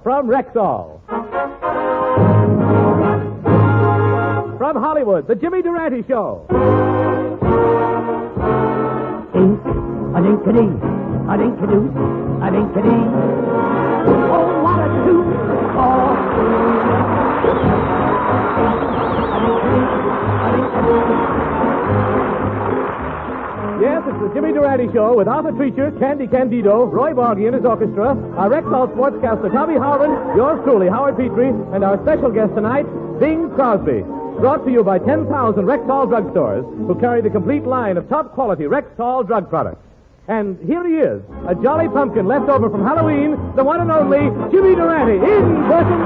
from Rexall. From Hollywood, the Jimmy Durante Show. Ink, a dink-a-dee, a dink-a-doo, a dink-a-dee. Oh, what a do! Yes, it's the Jimmy Durante Show with Arthur Treacher, Candy Candido, Roy Baldy and his orchestra, our Rexall sportscaster Tommy Howland, yours truly, Howard Petrie, and our special guest tonight, Bing Crosby. Brought to you by 10,000 Rexall drugstores who carry the complete line of top-quality Rexall drug products. And here he is, a jolly pumpkin left over from Halloween, the one and only Jimmy Durante, in person.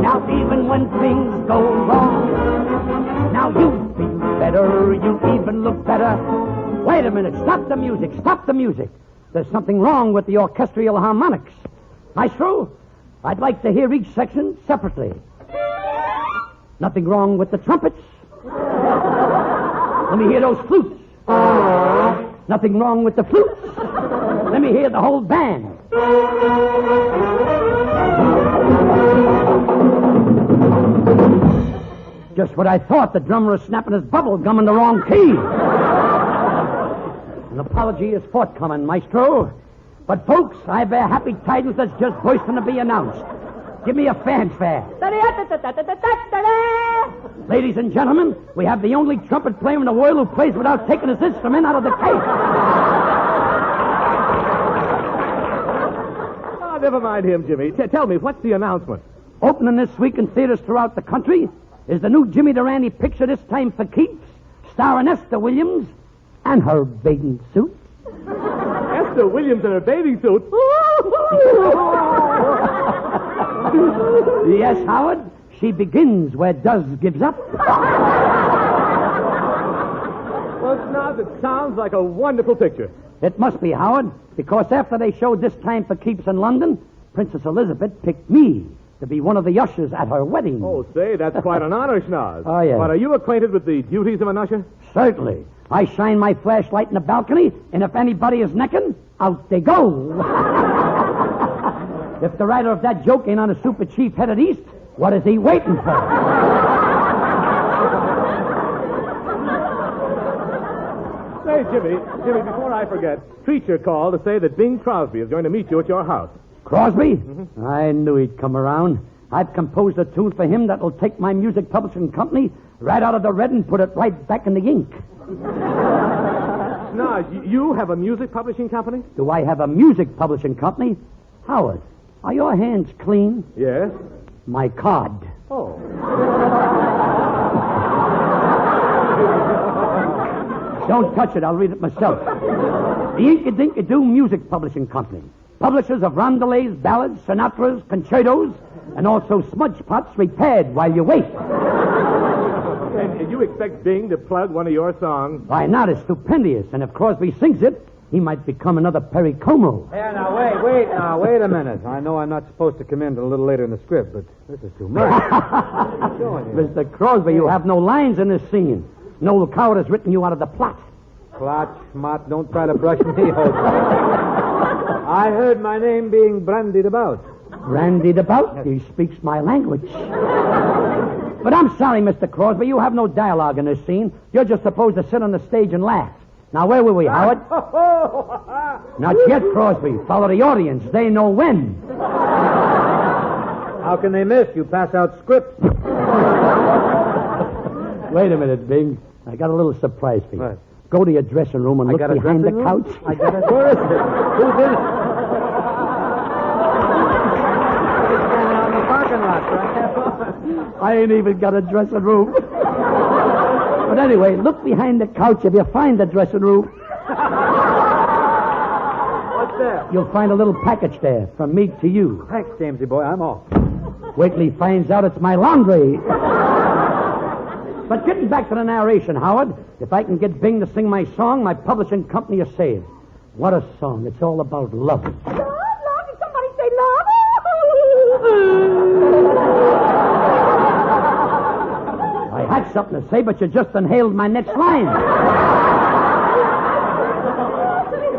Now even when things go wrong, now you feel better, you even look better. Wait a minute, stop the music, stop the music. There's something wrong with the orchestral harmonics. Maestro, I'd like to hear each section separately. Nothing wrong with the trumpets. Let me hear those flutes. Nothing wrong with the flutes. Let me hear the whole band. Just what I thought. The drummer is snapping his bubble gum in the wrong key. An apology is forthcoming, Maestro. But, folks, I bear happy tidings that's just bursting to be announced. Give me a fanfare. Ladies and gentlemen, we have the only trumpet player in the world who plays without taking his instrument out of the case. Oh, never mind him, Jimmy. Tell me, what's the announcement? Opening this week in theaters throughout the country is the new Jimmy Durante picture, this time for keeps, starring Esther Williams and her bathing suit. Esther Williams in her bathing suit? Yes, Howard. She begins where Does gives up. Well, Snob, it sounds like a wonderful picture. It must be, Howard, because after they showed this time for keeps in London, Princess Elizabeth picked me to be one of the ushers at her wedding. Oh, say, that's quite an honor, Schnoz. Oh, yes. But are you acquainted with the duties of an usher? Certainly. I shine my flashlight in the balcony, and if anybody is necking, out they go. If the writer of that joke ain't on a super chief headed east, what is he waiting for? Say, Jimmy, before I forget, Treacher called to say that Bing Crosby is going to meet you at your house. Crosby? Mm-hmm. I knew he'd come around. I've composed a tune for him that'll take my music publishing company right out of the red and put it right back in the ink. Now, you have a music publishing company? Do I have a music publishing company? Howard, are your hands clean? Yes. My card. Oh. Don't touch it. I'll read it myself. The Inka-Dinka-Doo Music Publishing Company. Publishers of rondelays, ballads, sonatas, concertos, and also smudge pots repaired while you wait. And you expect Bing to plug one of your songs? Why not? It's stupendous. And if Crosby sings it, he might become another Perry Como. Hey, now, wait a minute. I know I'm not supposed to come in a little later in the script, but this is too much. Mr. Crosby, you have no lines in this scene. Noel Coward has written you out of the plot. Plot, schmott, don't try to brush me over. I heard my name being brandied about. Brandied about? He speaks my language. But I'm sorry, Mr. Crosby, you have no dialogue in this scene. You're just supposed to sit on the stage and laugh. Now, where were we, Howard? Not yet, Crosby. Follow the audience. They know when. How can they miss? You pass out scripts. Wait a minute, Bing. I got a little surprise for you. What? Go to your dressing room and look behind the couch. Where is it? Who's in it? On the parking lot, right? I ain't even got a dressing room. But anyway, look behind the couch if you find the dressing room. What's there? You'll find a little package there from me to you. Thanks, Jamesy boy. I'm off. Wait till he finds out it's my laundry. But getting back to the narration, Howard, if I can get Bing to sing my song, my publishing company is saved. What a song. It's all about love. Love? Did somebody say love? I had something to say, but you just inhaled my next line.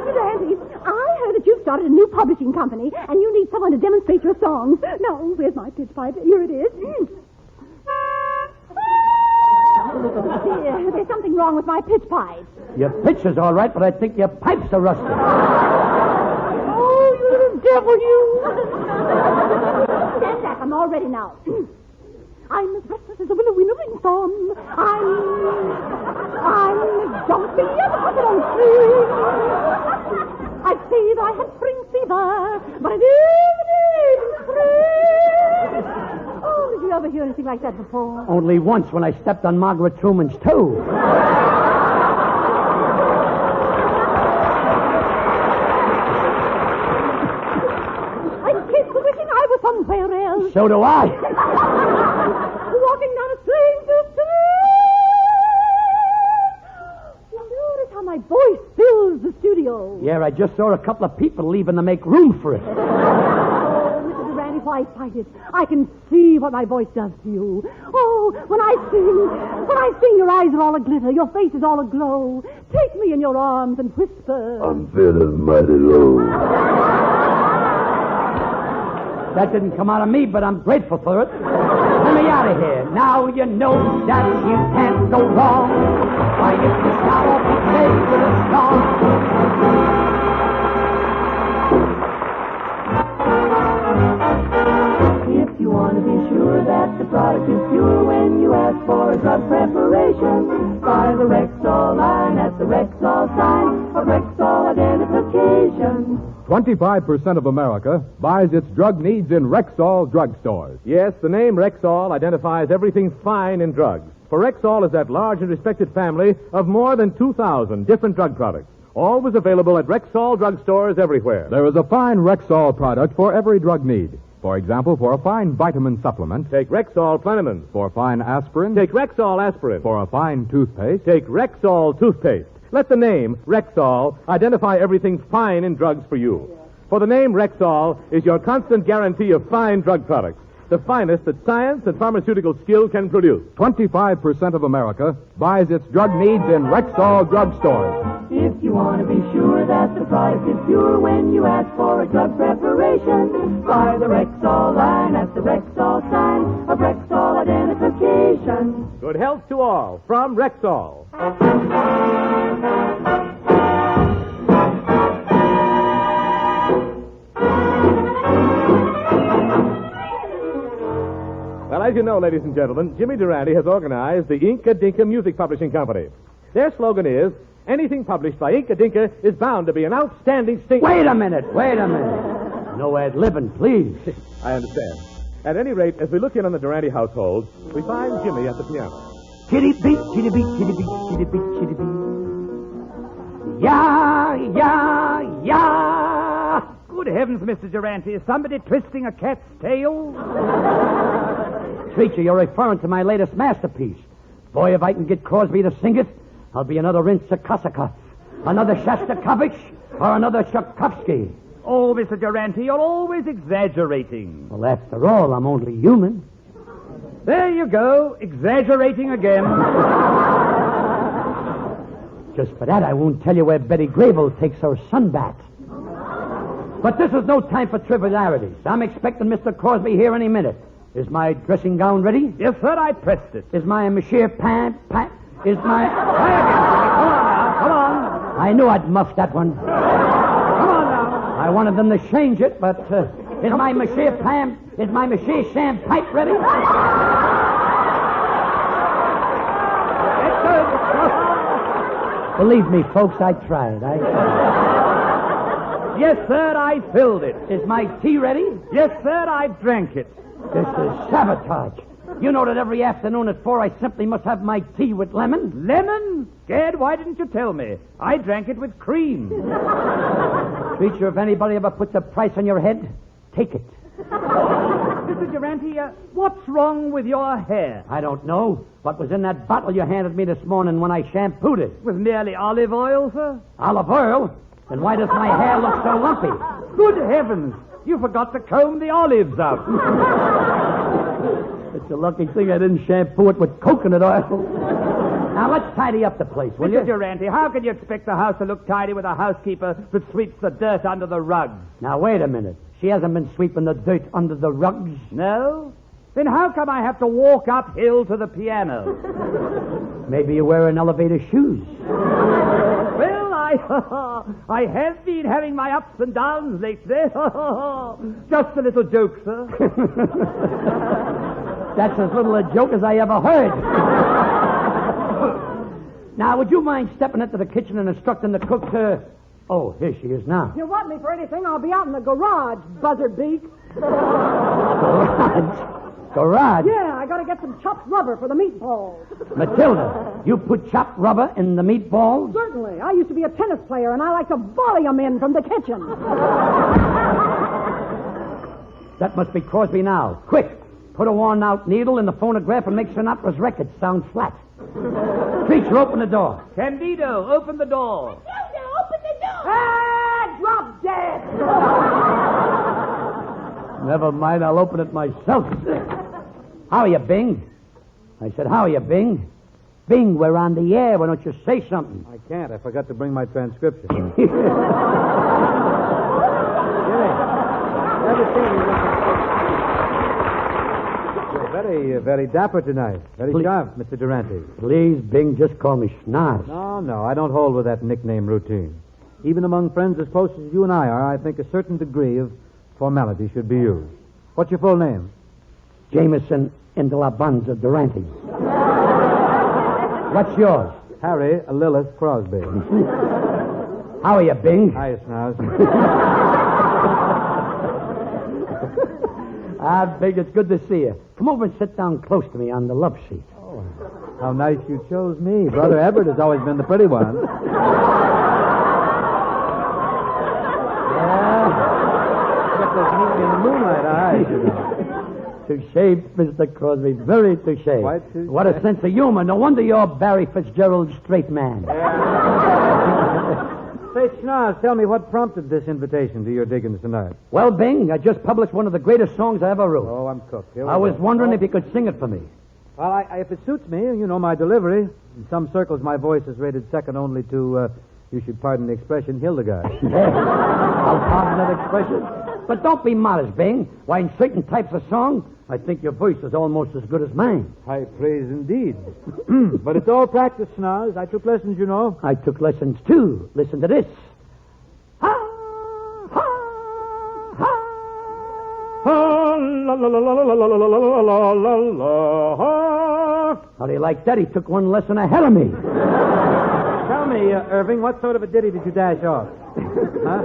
Durante, I heard that you've started a new publishing company, and you need someone to demonstrate your songs. Now, where's my pitch pipe? Here it is. Dear, there's something wrong with my pitch pipe. Your pitch is all right, but I think your pipes are rusted. Oh, you little devil, you. Stand back. I'm all ready now. I'm as restless as a willow in a rainstorm. I'm as jumpy as a buffalo tree. I'd say that I had spring fever, but I didn't even spring. Oh, did you ever hear anything like that before? Only once when I stepped on Margaret Truman's toe. I keep wishing I was somewhere else. So do I. Walking down a stranger's street. You notice how my voice fills the studio. Yeah, I just saw a couple of people leaving to make room for it. Oh, Mr. Durante, why fight it? I can see what my voice does to you. Oh, when I sing, your eyes are all a-glitter, your face is all aglow. Take me in your arms and whisper. I'm feeling mighty low. That didn't come out of me, but I'm grateful for it. Let me out of here. Now you know that you can't go wrong. Why, if you start off each day with a song. If you want to be sure that the product is pure when you ask for a drug preparation, buy the Rexall line at the Rexall sign of Rexall identification. 25% of America buys its drug needs in Rexall drugstores. Yes, the name Rexall identifies everything fine in drugs. For Rexall is that large and respected family of more than 2,000 different drug products, always available at Rexall drugstores everywhere. There is a fine Rexall product for every drug need. For example, for a fine vitamin supplement, Take Rexall Plenamins. for fine aspirin, Take Rexall Aspirin. for a fine toothpaste, Take Rexall Toothpaste. Let the name Rexall identify everything fine in drugs for you. For the name Rexall is your constant guarantee of fine drug products, the finest that science and pharmaceutical skill can produce. 25% of America buys its drug needs in Rexall drugstores. If you want to be sure that the product is pure when you ask for a drug preparation, buy the Rexall line at the Rexall sign of Rexall identification. Good health to all from Rexall. Well, as you know, ladies and gentlemen, Jimmy Durante has organized the Inca Dinka Music Publishing Company. Their slogan is, anything published by Inca Dinka is bound to be an outstanding sting... Wait a minute. No ad-libbing, please. I understand. At any rate, as we look in on the Durante household, we find Jimmy at the piano. Chitty beat, chitty beat, chitty beat, chitty beat, chitty beat. Yeah, yeah, yeah. Good heavens, Mr. Durante, is somebody twisting a cat's tail? Treacher, you're referring to my latest masterpiece. Boy, if I can get Crosby to sing it, I'll be another Rintzakasaka, another Shostakovich, or another Tchaikovsky. Oh, Mr. Durante, you're always exaggerating. Well, after all, I'm only human. There you go, exaggerating again. Just for that, I won't tell you where Betty Grable takes her sunbath. But this is no time for trivialities. I'm expecting Mr. Crosby here any minute. Is my dressing gown ready? Yes, sir, I pressed it. Is my monsieur is my... Try again, Jimmy. Come on now, come on. I knew I'd muff that one. Come on now. I wanted them to change it, but is my monsieur Sham pipe ready? That's good. Believe me, folks, I tried. Yes, sir, I filled it. Is my tea ready? Yes, sir, I drank it. This is sabotage. You know that every afternoon at 4 I simply must have my tea with lemon? Lemon? Gad, why didn't you tell me? I drank it with cream. Creature, if anybody ever puts a price on your head, take it. Mr. Durante, what's wrong with your hair? I don't know. What was in that bottle you handed me this morning when I shampooed it? Was merely olive oil, sir? Olive oil? Then why does my hair look so lumpy? Good heavens! You forgot to comb the olives out. It's a lucky thing I didn't shampoo it with coconut oil. Now, let's tidy up the place, will you? Mr. Durante, how can you expect the house to look tidy with a housekeeper that sweeps the dirt under the rugs? Now, wait a minute. She hasn't been sweeping the dirt under the rugs. No? Then how come I have to walk uphill to the piano? Maybe you're wearing elevator shoes. Well, I have been having my ups and downs lately. Just a little joke, sir. That's as little a joke as I ever heard. Now, would you mind stepping into the kitchen and instructing the cook to... Oh, here she is now. If you want me for anything, I'll be out in the garage, buzzard beak. Garage? Yeah, I gotta get some chopped rubber for the meatballs. Matilda, you put chopped rubber in the meatballs? Certainly. I used to be a tennis player, and I like to volley them in from the kitchen. That must be Crosby now. Quick, put a worn-out needle in the phonograph and make Sinatra's record sound flat. Preacher, open the door. Candido, open the door. Matilda, open the door! Ah, drop dead! Never mind, I'll open it myself. How are you, Bing? I said, how are you, Bing? Bing, we're on the air. Why don't you say something? I can't. I forgot to bring my transcription. You're very dapper tonight. Very sharp, Mr. Durante. Please, Bing, just call me Schnoz. No, I don't hold with that nickname routine. Even among friends as close as you and I are, I think a certain degree of formality should be used. What's your full name? Jameson Indelabanza Durante. What's yours? Harry Lilith Crosby. How are you, Bing? Hi, Snows. Bing, it's good to see you. Come over and sit down close to me on the love seat. Oh, how nice you chose me. Brother Everett has always been the pretty one. Get this meeting in the moonlight, eyes, you know. Touche, Mr. Crosby. Very touche. Quite touche. What a sense of humor. No wonder you're Barry Fitzgerald's straight man. Say, Schnoz, tell me what prompted this invitation to your diggings tonight. Well, Bing, I just published one of the greatest songs I ever wrote. Oh, I'm cooked. I was wondering if you could sing it for me. Well, if it suits me, you know my delivery. In some circles, my voice is rated second only to, you should pardon the expression, Hildegard. I'll pardon that expression. But don't be modest, Bing. Why, in certain types of song, I think your voice is almost as good as mine. High praise indeed. But it's all practice, Schnoz. I took lessons, you know. I took lessons, too. Listen to this. Ha, ha, ha. La la la la la la la la la la la. How do you like that? He took one lesson ahead of me. Tell me, Irving, what sort of a ditty did you dash off? Huh?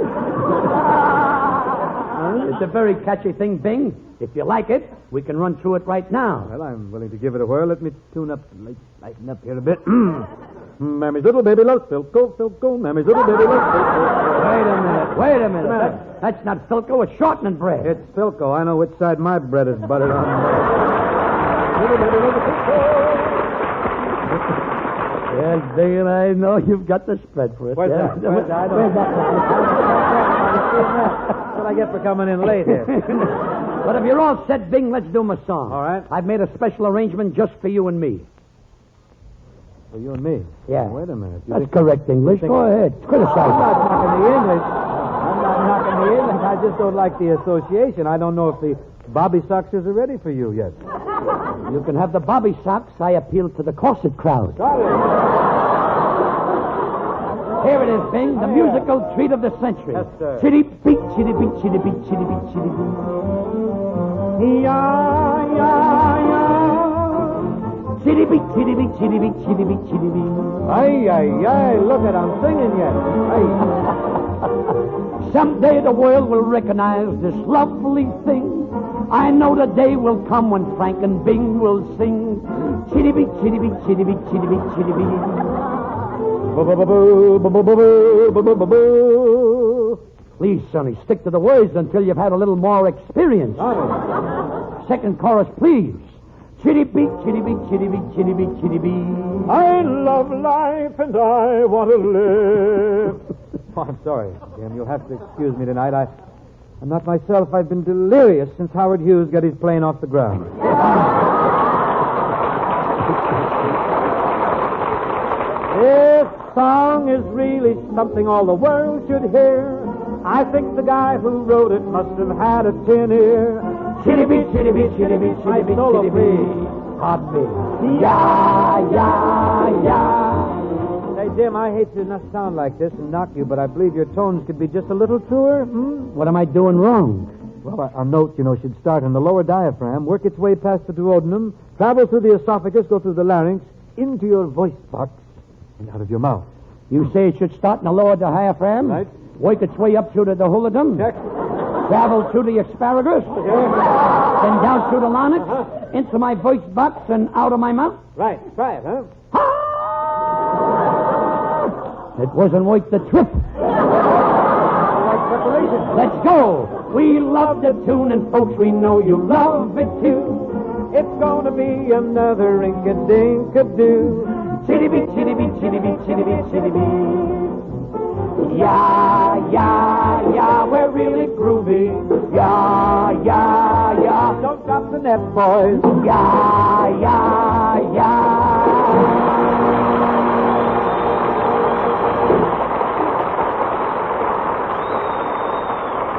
It's a very catchy thing, Bing. If you like it, we can run through it right now. Well, I'm willing to give it a whirl. Let me lighten up here a bit. Mammy's little baby loves Philco, Philco. Mammy's little baby loves Philco. Wait a minute. That's not Philco, it's shortening bread. It's Philco. I know which side my bread is buttered on. Little baby loves Philco. Yes, Bing, and I know you've got the spread for it. Where's that? Where's that? Where's that? That's what I get for coming in late here. But if you're all set, Bing, let's do my song. All right. I've made a special arrangement just for you and me. For you and me? Yeah. Wait a minute. That's correct English. Go ahead. Criticize I'm not it. knocking the English. I'm not knocking the English. I just don't like the association. I don't know if the Bobby Soxers are ready for you yet. You can have the Bobby Sox. I appeal to the corset crowd. Here it is, Bing, the musical treat of the century. Yes, sir. Chitty beat, chitty beat, chitty beat, chitty beat, chitty beat. Yeah, yeah, yeah. Chitty beat, chitty beat, chitty beat, chitty beat, chitty beat. Ay, ay, ay. Look at I'm singing yet. Ay. Someday the world will recognize this lovely thing. I know the day will come when Frank and Bing will sing. Chitty beat, chitty beat, chitty beat, chitty beat, chitty beat. Please, Sonny, stick to the words until you've had a little more experience. Second chorus, please. Chitty beat, chitty beat, chitty beat, chitty beat, chitty beat. I love life and I want to live. Oh, I'm sorry, Jim. You'll have to excuse me tonight. I'm not myself. I've been delirious since Howard Hughes got his plane off the ground. This song is really something all the world should hear. I think the guy who wrote it must have had a tin ear. Chitty bee, chitty bee, chitty bee, chitty bee, chitty bee. Pardon me. Yeah, yeah, yeah. Hey, Jim, I hate to not sound like this and knock you, but I believe your tones could be just a little truer. What am I doing wrong? Well, our note, should start in the lower diaphragm, work its way past the duodenum, travel through the esophagus, go through the larynx, into your voice box, and out of your mouth. You say it should start in the lower diaphragm? Right. Work its way up through the duodenum? Check. Travel through the asparagus? Then down through the larynx? Into my voice box and out of my mouth? Right. Try it, huh? It wasn't worth the trip. Let's go. We love the tune, and folks, we know you love it too. It's gonna be another ink-a-dink-a-doo. Chitty bee, chitty bee, chitty bee, chitty bee, chitty bee. Yeah, yeah, yeah, we're really groovy. Yeah, yeah, yeah. Don't drop the net, boys. Yeah, yeah, yeah.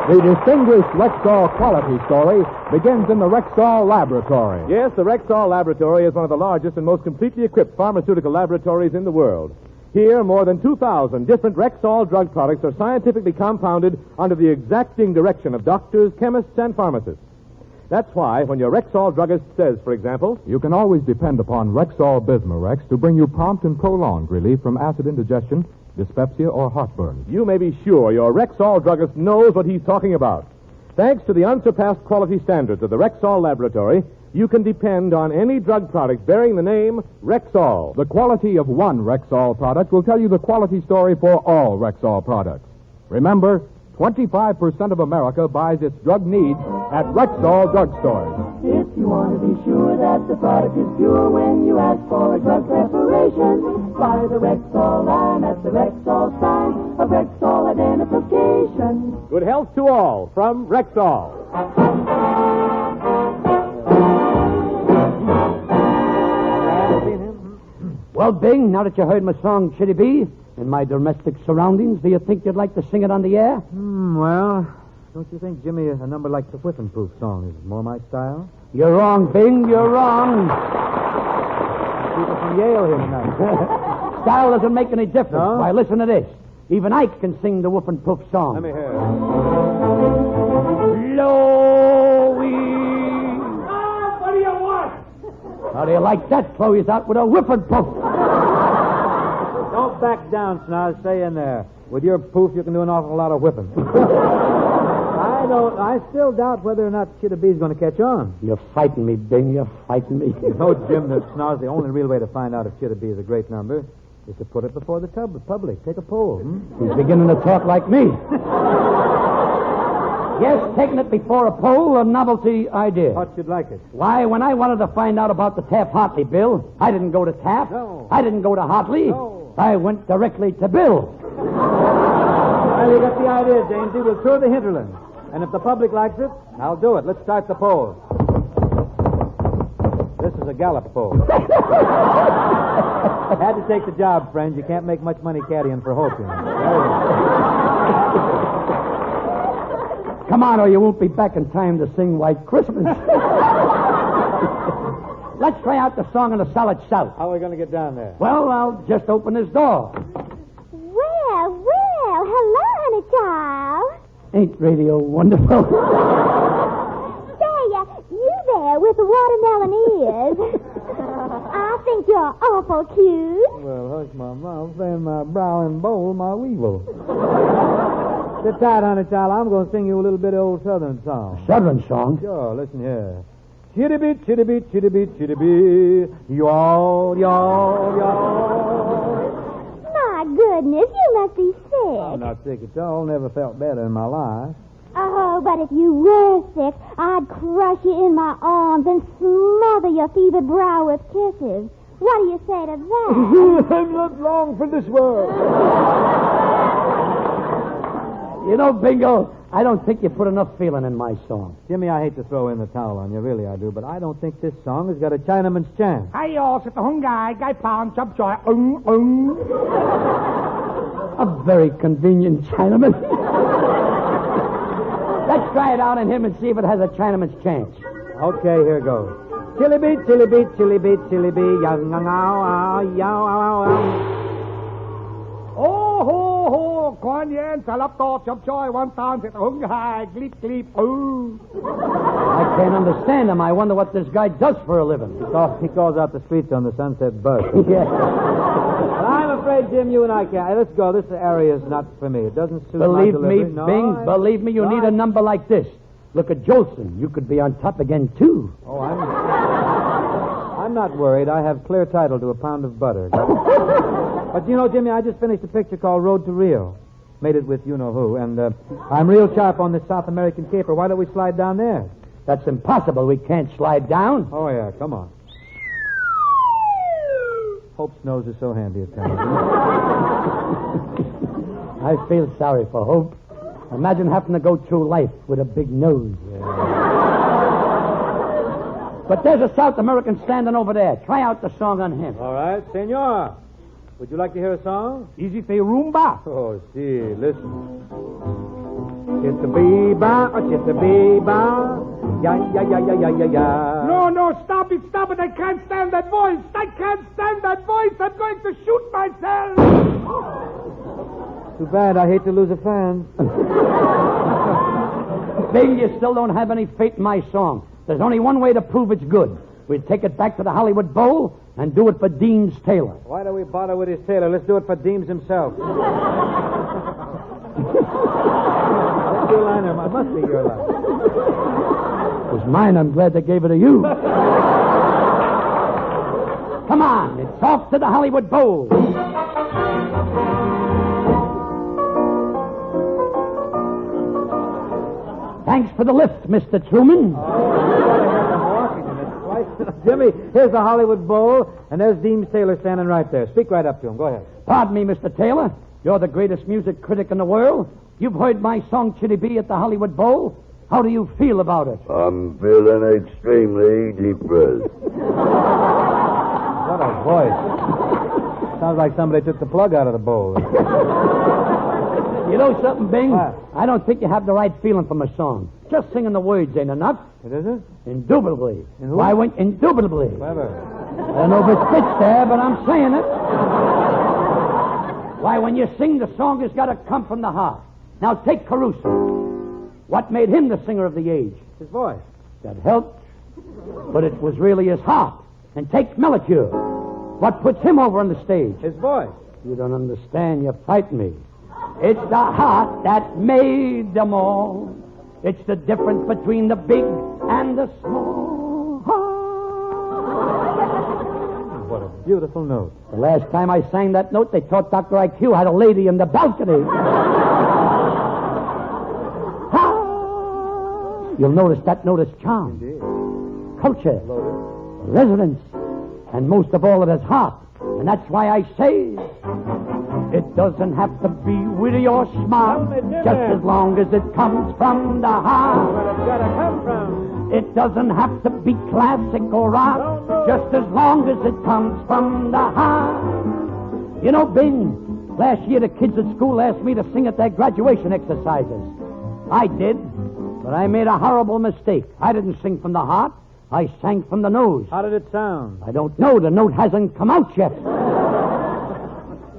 The distinguished Rexall quality story begins in the Rexall Laboratory. Yes, the Rexall Laboratory is one of the largest and most completely equipped pharmaceutical laboratories in the world. Here, more than 2,000 different Rexall drug products are scientifically compounded under the exacting direction of doctors, chemists, and pharmacists. That's why, when your Rexall druggist says, for example, You can always depend upon Rexall Bismarex to bring you prompt and prolonged relief from acid indigestion, dyspepsia, or heartburn. you may be sure your Rexall druggist knows what he's talking about. Thanks to the unsurpassed quality standards of the Rexall Laboratory, you can depend on any drug product bearing the name Rexall. The quality of one Rexall product will tell you the quality story for all Rexall products. Remember, 25% of America buys its drug needs at Rexall drugstores. If you want to be sure that the product is pure when you ask for a drug preparation, buy the Rexall line at the Rexall sign of Rexall identification. Good health to all from Rexall. Well, Bing, now that you heard my song, Chitty Bee, in my domestic surroundings, do you think you'd like to sing it on the air? Well, don't you think, Jimmy, a number like the Whiffin' Proof song is more my style? You're wrong, Bing, you're wrong. People from Yale here tonight. Style doesn't make any difference. No? Why, listen to this. Even Ike can sing the Woof and Poof song. Let me hear it. Chloe. What do you want? How do you like that? Chloe's out with a Woof and Poof. Don't back down, Snaz. Stay in there. With your poof, you can do an awful lot of whipping. I still doubt whether or not Chitty Bee's going to catch on. You're fighting me, Bing. You're fighting me. You know, Jim, that Snaz, the only real way to find out if Chitty Bee is a great number is to put it before the public. Take a poll. He's beginning to talk like me. Yes, taking it before a poll, a novelty idea. Thought you'd like it. Why, when I wanted to find out about the Taft-Hartley bill, I didn't go to Taft. No. I didn't go to Hartley. No. I went directly to Bill. Well, you got the idea, Jamesy. We'll tour the hinterland. And if the public likes it, I'll do it. Let's start the poll. This is a Gallup poll. Had to take the job, friends. You can't make much money caddying for hope, you know. Come on, or you won't be back in time to sing White Christmas. Let's try out the song in the Solid South. How are we going to get down there? Well, I'll just open this door. Well, hello, honey child. Ain't radio wonderful? Say, you there with the watermelon ears. I think you're awful cute. Well, hush my mouth, fan my brow, and bowl my weevil. Sit tight, honey child. I'm going to sing you a little bit of old Southern song. Southern song? Sure, listen here. Chitty bee, chitty bee, chitty bee, chitty bee. Yaw, yaw, yaw. My goodness, you must be sick. I'm not sick at all. Never felt better in my life. Oh, but if you were sick, I'd crush you in my arms and smother your fevered brow with kisses. What do you say to that? I'm not long for this world. You know, Bingo, I don't think you put enough feeling in my song. Jimmy, I hate to throw in the towel on you, really I do, but I don't think this song has got a Chinaman's chance. Hi, all. Sit the hung guy pound, chop joy. A very convenient Chinaman. Let's try it out on him and see if it has a Chinaman's chance. Okay, here goes. Chili bee, chili bee, chili bee, chili bee, yow, yow, yow, yow, yow, yow. Oh, ho, ho, Quan Yen, Salapto, chop joy, 1 pound, sit the hung guy, gleep, gleep, oh. I can't understand him. I wonder what this guy does for a living. He calls out the streets on the Sunset Bus. Yeah. But I'm afraid, Jim, you and I can't. Let's go. This area is not for me. It doesn't suit my Believe me, delivery. No, Bing, believe me, you need a number like this. Look at Jolson. You could be on top again, too. Oh, I'm not worried. I have clear title to a pound of butter. But, you know, Jimmy, I just finished a picture called Road to Rio. Made it with you-know-who. And I'm real sharp on this South American caper. Why don't we slide down there? That's impossible. We can't slide down. Oh, yeah. Come on. Hope's nose is so handy at times. I feel sorry for Hope. Imagine having to go through life with a big nose. Yeah. But there's a South American standing over there. Try out the song on him. All right, senor. Would you like to hear a song? Easy say rumba. Oh, see, listen. Chitta-bee-ba, chitta-bee-ba, ya, ya, ya, ya, ya, ya, ya. No, stop it. I can't stand that voice. I'm going to shoot myself. Too bad. I hate to lose a fan. Bing, you still don't have any faith in my song. There's only one way to prove it's good. We'd take it back to the Hollywood Bowl and do it for Deems Taylor. Why do we bother with his tailor? Let's do it for Deems himself. That's your line. It must be your line. It was mine. I'm glad they gave it to you. Come on. It's off to the Hollywood Bowl. Thanks for the lift, Mr. Truman. Jimmy, here's the Hollywood Bowl, and there's Deems Taylor standing right there. Speak right up to him. Go ahead. Pardon me, Mr. Taylor. You're the greatest music critic in the world. You've heard my song, Chitty Bee, at the Hollywood Bowl. How do you feel about it? I'm feeling extremely depressed. What a voice. Sounds like somebody took the plug out of the bowl. You know something, Bing? What? I don't think you have the right feeling for my song. Just singing the words ain't enough. It isn't? Indubitably. In who? Why, when indubitably. Clever. I don't know if it fits there, but I'm saying it. Why, when you sing, the song has got to come from the heart. Now, take Caruso. What made him the singer of the age? His voice. That helped, but it was really his heart. And take Melchior. What puts him over on the stage? His voice. You don't understand. You fight me. It's the heart that made them all. It's the difference between the big and the small heart. What a beautiful note. The last time I sang that note, they thought Dr. IQ had a lady in the balcony. You'll notice that note is charm, Indeed. culture, Loaded. resonance, and most of all, it is heart. And that's why I say it doesn't have to be witty or smart, just as long as it comes from the heart. Where it's got to come from. It doesn't have to be classic or rock, just as long as it comes from the heart. You know, Bing, last year the kids at school asked me to sing at their graduation exercises. I did, but I made a horrible mistake. I didn't sing from the heart. I sang from the nose. How did it sound? I don't know. The note hasn't come out yet.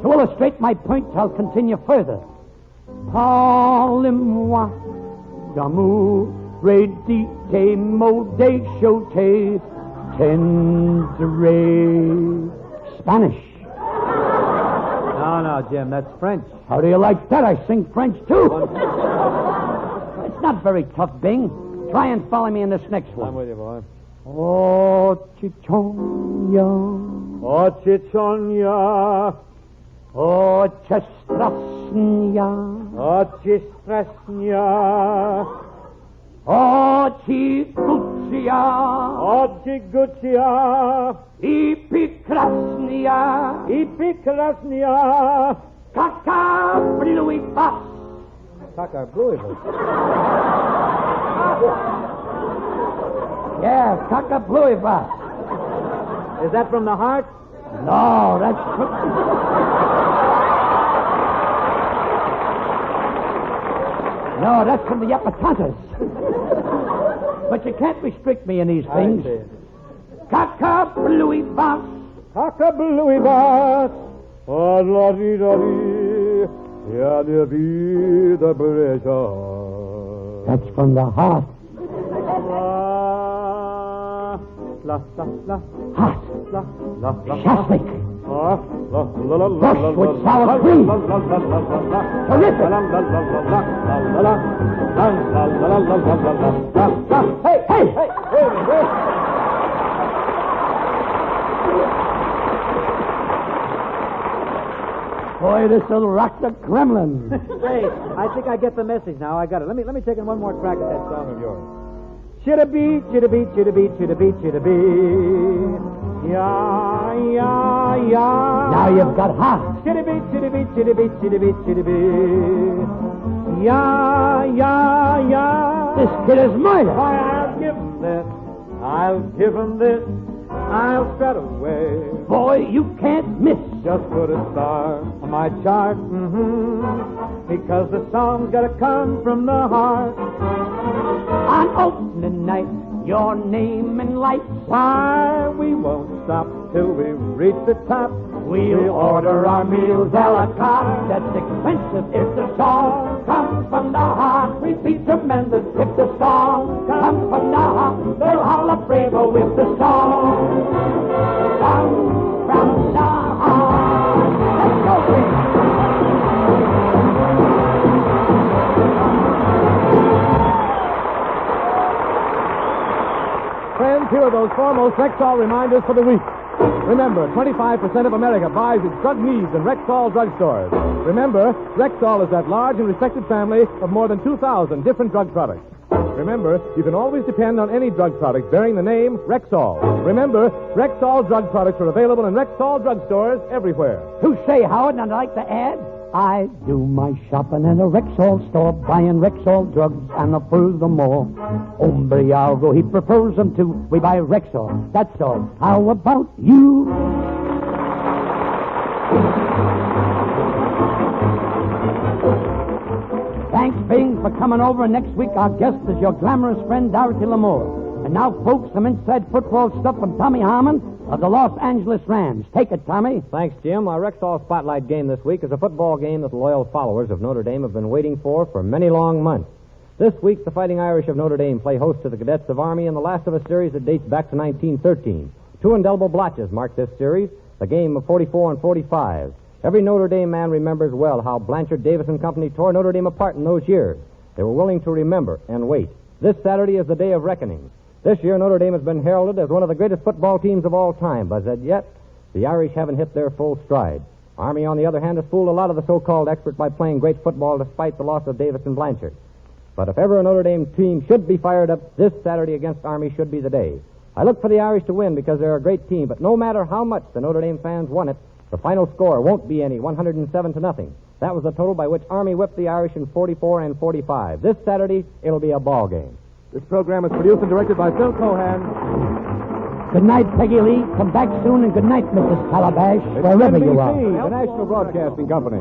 To illustrate my point, I'll continue further. Parlez-moi d'amour, redite, mode, chote, tendre. Spanish. No, Jim, that's French. How do you like that? I sing French, too. It's not very tough, Bing. Try and follow me in this next one. I'm with you, boy. Oh, Chichonia. Oh, Chichonia. Oh, Chestrasnia. Oh, Chistrasnia. Oh, Chigutia. Oh, Chigutia. Ipikrasnia. Ipikrasnia. Kaka Bliluipas. Cocker Blueyville. Yeah, cock-a-bluey-bus. Is that from the heart? No, that's... No, that's from the epitantas. But you can't restrict me in these things. Cock-a-bluey-bus. Cock-a-bluey-bus. Oh-la-dee-da-dee. Yeah, there be the pressure. That's from the heart. La, la, la. Heart. La, la, la. Shaslik. La, la, la, la, la, Brush with sour cream. Terrific. Hey, hey, hey, hey, hey. Boy, this'll rock the Kremlin. Hey, I think I get the message now. I got it. Let me take in one more crack at that song of yours. Chitty-bee, chitty-bee, chitty-bee, chitty-bee, chitty-bee. Yeah, yeah, yeah. Now you've got heart. Chitty-bee, chitty-bee, chitty-bee, chitty-bee, chitty-bee. Yeah, yeah, yeah. This kid is murder. Why, I'll give him this. I'll give him this. I'll strut away. Boy, you can't miss. Just put a star on my chart, because the song's gotta come from the heart. On opening night, your name and lights. Why, we won't stop till we reach the top. We'll order our meals a la carte. That's expensive if the song comes from the heart. We'd be tremendous if the song comes from the heart. They'll holler bravo if the song comes from the heart. Let's go, please. Friends, here are those foremost Rexall reminders for the week. Remember, 25% of America buys its drug needs in Rexall drugstores. Remember, Rexall is that large and respected family of more than 2,000 different drug products. Remember, you can always depend on any drug product bearing the name Rexall. Remember, Rexall drug products are available in Rexall drugstores everywhere. Touche, Howard, and I'd like to add, I do my shopping in a Rexall store, buying Rexall drugs, and furthermore, Umbriago, he prefers them too. We buy Rexall, that's all. How about you? Thanks, Bing, for coming over. Next week, our guest is your glamorous friend, Dorothy Lamour. And now, folks, some inside football stuff from Tommy Harmon of the Los Angeles Rams. Take it, Tommy. Thanks, Jim. Our Rexall Spotlight game this week is a football game that the loyal followers of Notre Dame have been waiting for many long months. This week, the Fighting Irish of Notre Dame play host to the Cadets of Army in the last of a series that dates back to 1913. Two indelible blotches mark this series, the game of 44 and 45. Every Notre Dame man remembers well how Blanchard Davis and company tore Notre Dame apart in those years. They were willing to remember and wait. This Saturday is the day of reckoning. This year, Notre Dame has been heralded as one of the greatest football teams of all time, but as yet, the Irish haven't hit their full stride. Army, on the other hand, has fooled a lot of the so-called experts by playing great football despite the loss of Davis and Blanchard. But if ever a Notre Dame team should be fired up, this Saturday against Army should be the day. I look for the Irish to win because they're a great team, but no matter how much the Notre Dame fans want it, the final score won't be any 107-0. That was the total by which Army whipped the Irish in 44 and 45. This Saturday, it'll be a ball game. This program is produced and directed by Phil Cohan. Good night, Peggy Lee. Come back soon, and good night, Mrs. Calabash, wherever you are. The National Broadcasting Company.